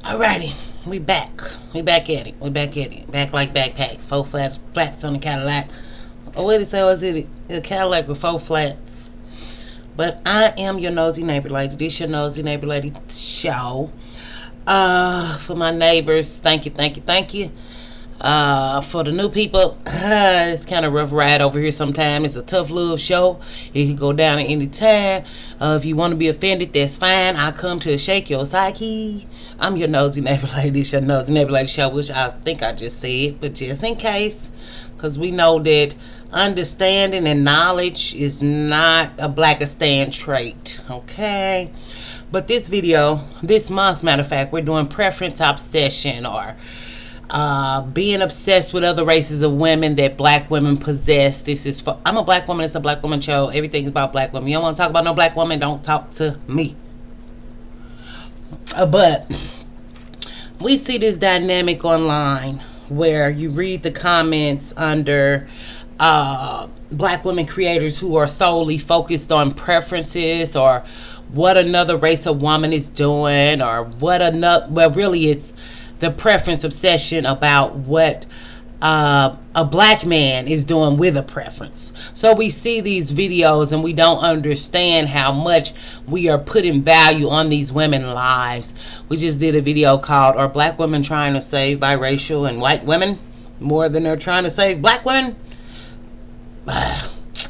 Alrighty, we back. We back at it. We back at it. Back like backpacks. Four flats on the Cadillac. Oh, what did it say? Was it a Cadillac with four flats? But I am your nosy neighbor lady. This your nosy neighbor lady show. For my neighbors, thank you, thank you, thank you. For the new people, it's kind of rough ride over here sometimes. It's a tough little show. It can go down at any time. If you want to be offended, that's fine. I come to shake your psyche. I'm your nosy neighbor lady. This your nosy neighbor lady show, which I think I just said, but just in case, because we know that understanding and knowledge is not a Blackistan trait, okay? But this video, this month, matter of fact, we're doing preference obsession, or being obsessed with other races of women that black women possess. This is for, I'm a black woman, it's a black woman show. Everything's about black women. You don't want to talk about no black woman, don't talk to me. But we see this dynamic online where you read the comments under black women creators who are solely focused on preferences or what another race of woman is doing, or what another, well, really it's the preference obsession about what a black man is doing with a preference. So we see these videos and we don't understand how much we are putting value on these women's lives. We just did a video called, "Are Black Women Trying to Save Biracial and White Women More Than They're Trying to Save Black Women?"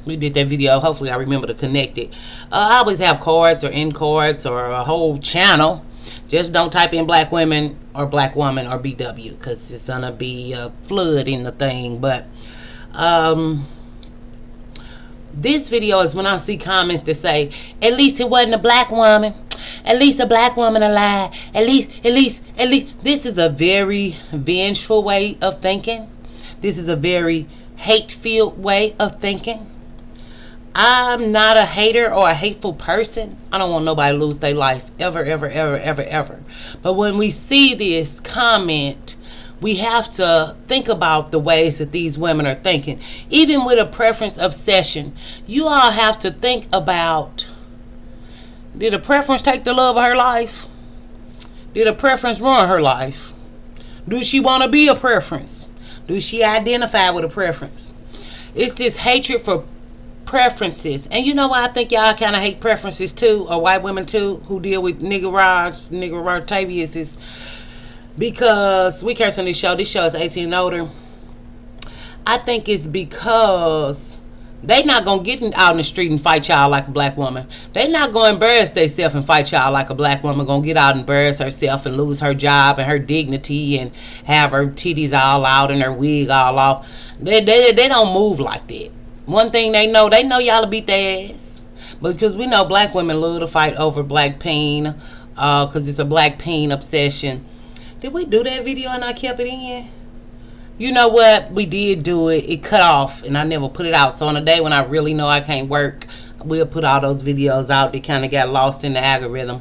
We did that video. Hopefully I remember to connect it. I always have cards or end cards or a whole channel. Just don't type in black women or black woman or BW, because it's gonna be a flood in the thing. But this video is when I see comments that say, "At least it wasn't a black woman. At least a black woman alive. At least. This is a very vengeful way of thinking. This is a very hate-filled way of thinking. I'm not a hater or a hateful person. I don't want nobody to lose their life ever. But when we see this comment, we have to think about the ways that these women are thinking. Even with a preference obsession, you all have to think about, did a preference take the love of her life? Did a preference ruin her life? Do she want to be a preference? Do she identify with a preference? It's this hatred for preferences. And you know why I think y'all kind of hate preferences too, or white women too, who deal with nigga Tavius, is because we curse on this show. This show is 18 and older. I think it's because they not gonna get out in the street and fight y'all like a black woman. They not gonna embarrass themselves and fight y'all like a black woman gonna get out and embarrass herself and lose her job and her dignity and have her titties all out and her wig all off. They don't move like that. One thing they know y'all will beat their ass. Because we know black women love to fight over black pain, because it's a black pain obsession. Did we do that video and I kept it in? You know what? We did do it. It cut off and I never put it out. So on a day when I really know I can't work, we'll put all those videos out. They kind of got lost in the algorithm.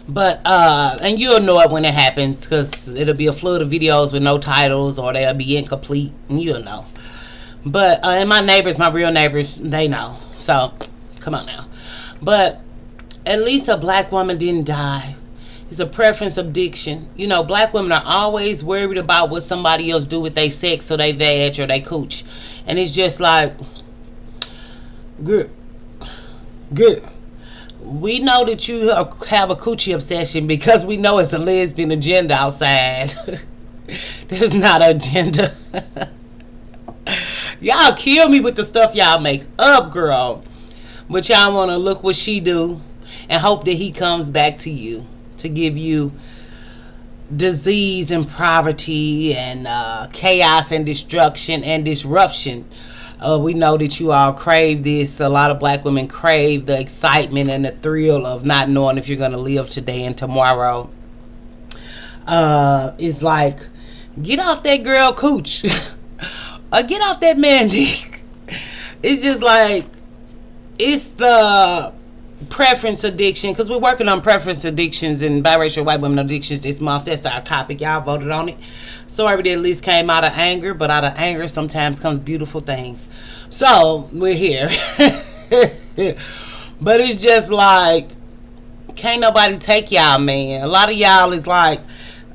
But, and you'll know it when it happens, because it'll be a flood of videos with no titles, or they'll be incomplete, and you'll know. But, and my neighbors, my real neighbors, they know. So, come on now. But, at least a black woman didn't die. It's a preference addiction. You know, black women are always worried about what somebody else do with their sex or they vag or they cooch. And it's just like, good. We know that you have a coochie obsession because we know it's a lesbian agenda outside. There's not an agenda. Y'all kill me with the stuff y'all make up, girl. But y'all want to look what she do and hope that he comes back to you to give you disease and poverty and chaos and destruction and disruption. We know that you all crave this. A lot of black women crave the excitement and the thrill of not knowing if you're going to live today and tomorrow. It's like, get off that girl cooch. Or get off that man dick. It's just like, it's the preference addiction, because we're working on preference addictions and biracial white women addictions this month. That's our topic. Y'all voted on it. Sorry that at least came out of anger, but out of anger sometimes comes beautiful things. So we're here. But it's just like, Can't nobody take y'all man. A lot of y'all is like,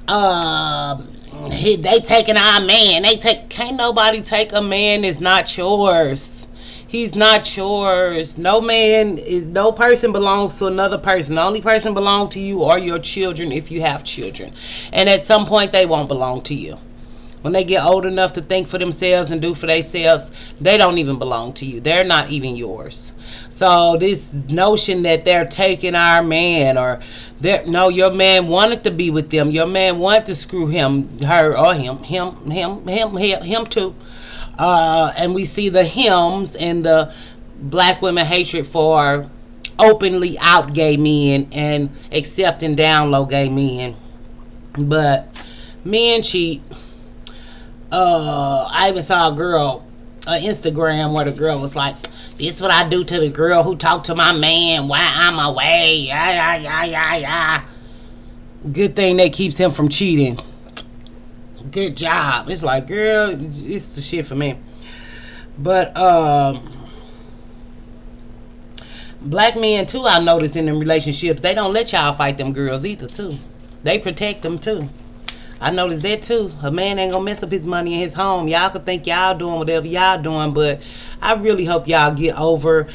they taking our man. Can't nobody take a man that's not yours. He's not yours. No person belongs to another person. The only person belong to you are your children if you have children. And at some point they won't belong to you. When they get old enough to think for themselves and do for themselves, they don't even belong to you. They're not even yours. So this notion that they're taking our man, or no, your man wanted to be with them. Your man wanted to screw her, or him too. And we see the hymns and the black women hatred for openly out gay men and accepting down low gay men. But men cheat. I even saw a girl on Instagram where the girl was like, this is what I do to the girl who talked to my man while I'm away. Yeah. Good thing that keeps him from cheating. Good job. It's like, girl, it's the shit for me. But black men too, I noticed in them relationships, they don't let y'all fight them girls either too. They protect them too. I noticed that too. A man ain't gonna mess up his money in his home. Y'all could think y'all doing whatever y'all doing, but I really hope y'all get over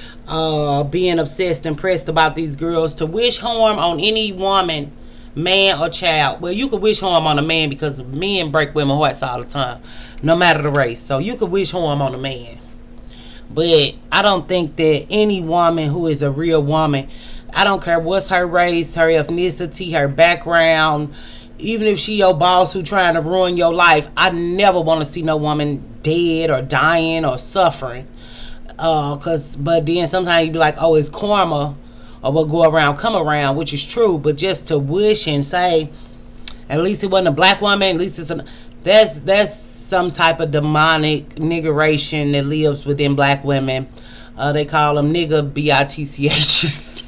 being obsessed and pressed about these girls to wish harm on any woman, man or child. Well, you could wish harm on a man because men break women's hearts all the time, no matter the race. So you could wish harm on a man. But I don't think that any woman who is a real woman, I don't care what's her race, her ethnicity, her background, even if she your boss who trying to ruin your life, I never want to see no woman dead or dying or suffering. But then sometimes you be like, oh, it's karma, or what go around come around, which is true. But just to wish and say, at least it wasn't a black woman, at least that's some type of demonic niggeration that lives within black women. They call them nigga bitchs.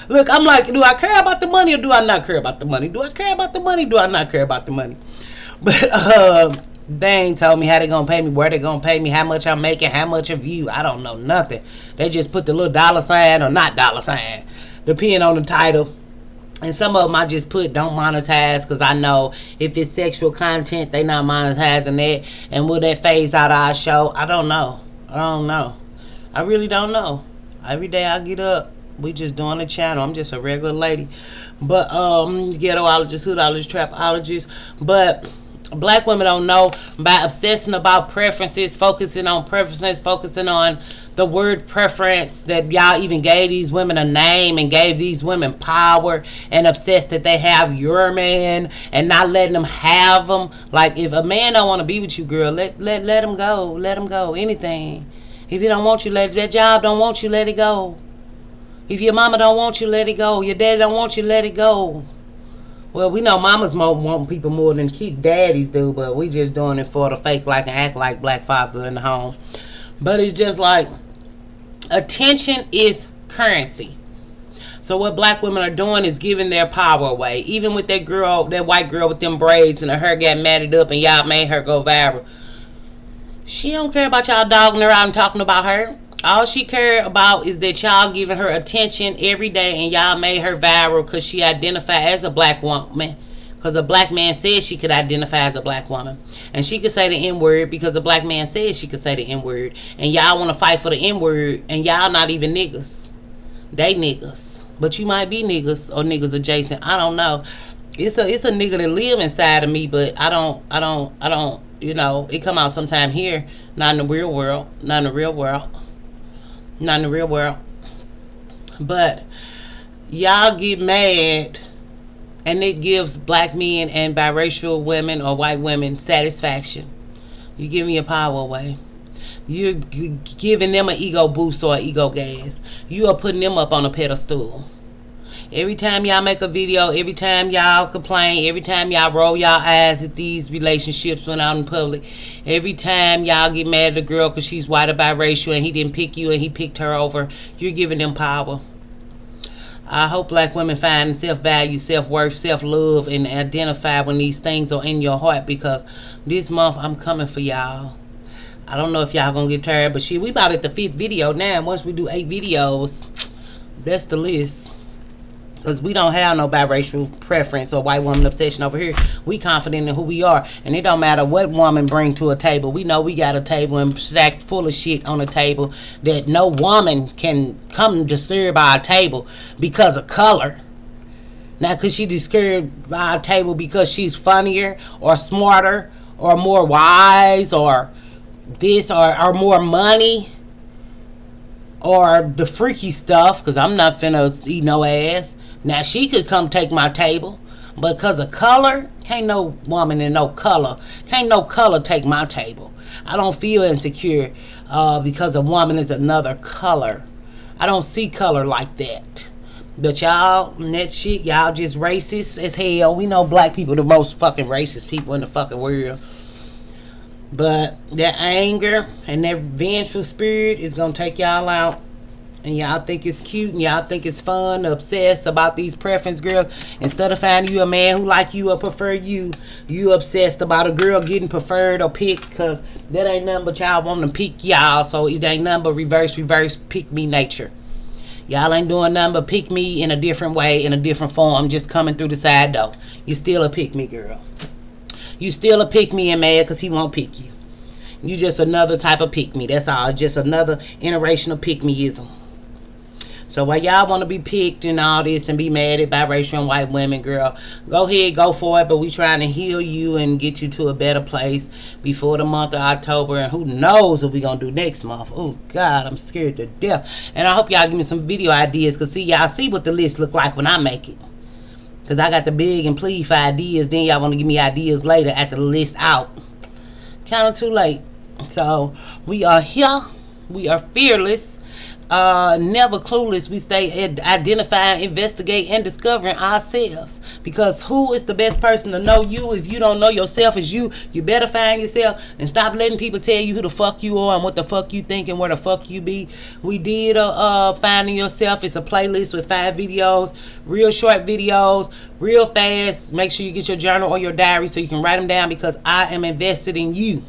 Look, I'm like, do I care about the money or do I not care about the money? Do I care about the money? Do I not care about the money? But they ain't told me how they gonna pay me, where they gonna pay me, how much I'm making, how much of you. I don't know nothing. They just put the little dollar sign or not dollar sign, depending on the title. And some of them I just put don't monetize because I know if it's sexual content, they not monetizing that. And will that phase out of our show? I don't know. I really don't know. Every day I get up, we just doing the channel. I'm just a regular lady. But ghettoologist, hoodologist, trapologist. But black women don't know by obsessing about preferences, focusing on the word preference, that y'all even gave these women a name and gave these women power, and obsessed that they have your man and not letting them have them. Like, if a man don't want to be with you, girl, let him go. Let him go. Anything. If he don't want you, let that job don't want you, let it go. If your mama don't want you, let it go. Your daddy don't want you, let it go. Well, we know mamas want people more than daddies do, but we just doing it for the fake like and act like black fathers in the home. But it's just like, attention is currency. So what black women are doing is giving their power away. Even with that white girl with them braids and her hair got matted up and y'all made her go viral. She don't care about y'all dogging her out and talking about her. All she cared about is that y'all giving her attention every day and y'all made her viral because she identified as a black woman. Because a black man said she could identify as a black woman. And she could say the N-word because a black man said she could say the N-word. And y'all want to fight for the N-word and y'all not even niggas. They niggas. But you might be niggas or niggas adjacent. I don't know. It's a nigga that live inside of me, but I don't, you know, it come out sometime here. Not in the real world. But y'all get mad and it gives black men and biracial women or white women satisfaction. You're giving your power away. You're giving them an ego boost or an ego gas. You are putting them up on a pedestal. Every time y'all make a video, every time y'all complain, every time y'all roll y'all eyes at these relationships when out in public, every time y'all get mad at a girl because she's white or biracial and he didn't pick you and he picked her over, you're giving them power. I hope black women find self-value, self-worth, self-love, and identify when these things are in your heart, because this month I'm coming for y'all. I don't know if y'all gonna get tired, but shit, we about at the 5th video now. Once we do 8 videos, that's the list. Because we don't have no biracial preference or white woman obsession over here. We confident in who we are. And it don't matter what woman bring to a table. We know we got a table and stacked full of shit on the table that no woman can come disturb our table because of color. Now, could she disturb our table because she's funnier or smarter or more wise or this or more money? Or the freaky stuff, because I'm not finna eat no ass. Now, she could come take my table. But because of color, can't no woman in no color. Can't no color take my table. I don't feel insecure because a woman is another color. I don't see color like that. But y'all, that shit, y'all just racist as hell. We know black people the most fucking racist people in the fucking world. But that anger and that vengeful spirit is going to take y'all out. And y'all think it's cute and y'all think it's fun to obsess about these preference girls. Instead of finding you a man who like you or prefer you, you obsessed about a girl getting preferred or picked. Because that ain't nothing but y'all want to pick y'all. So it ain't nothing but reverse pick me nature. Y'all ain't doing nothing but pick me in a different way, in a different form, just coming through the side door. You still a pick me girl. You still a pick me and mad because he won't pick you. You just another type of pick me. That's all. Just another iteration of pick meism. So while y'all want to be picked and all this and be mad at biracial and white women, girl, go ahead, go for it. But we trying to heal you and get you to a better place before the month of October. And who knows what we going to do next month. Oh, God, I'm scared to death. And I hope y'all give me some video ideas. Because, see, y'all see what the list look like when I make it. Because I got the big and plead for ideas. Then y'all want to give me ideas later after the list out. Kind of too late. So, we are here. We are fearless. Never clueless. We stay identifying, investigating, and discovering ourselves. Because who is the best person to know you if you don't know yourself as you? You better find yourself and stop letting people tell you who the fuck you are and what the fuck you think and where the fuck you be. We did Finding Yourself. It's a playlist with 5 videos, real short videos, real fast. Make sure you get your journal or your diary so you can write them down, because I am invested in you.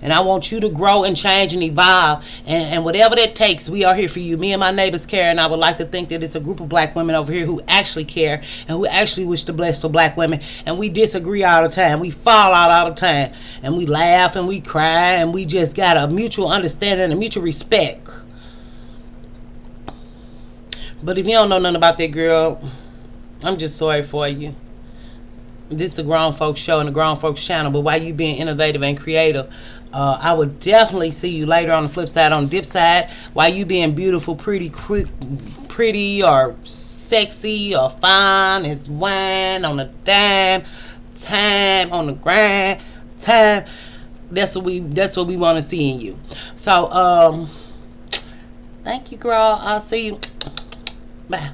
And I want you to grow and change and evolve. And whatever that takes, we are here for you. Me and my neighbors care. And I would like to think that it's a group of black women over here who actually care and who actually wish to bless for black women. And we disagree all the time. We fall out all the time. And we laugh and we cry. And we just got a mutual understanding and a mutual respect. But if you don't know nothing about that girl, I'm just sorry for you. This is a grown folks show and a grown folks channel. But while you being innovative and creative, I would definitely see you later on the flip side, on the dip side. While you being beautiful, pretty or sexy or fine as wine on a dime, time on the grind, time. That's what we want to see in you. So thank you, girl. I'll see you. Bye.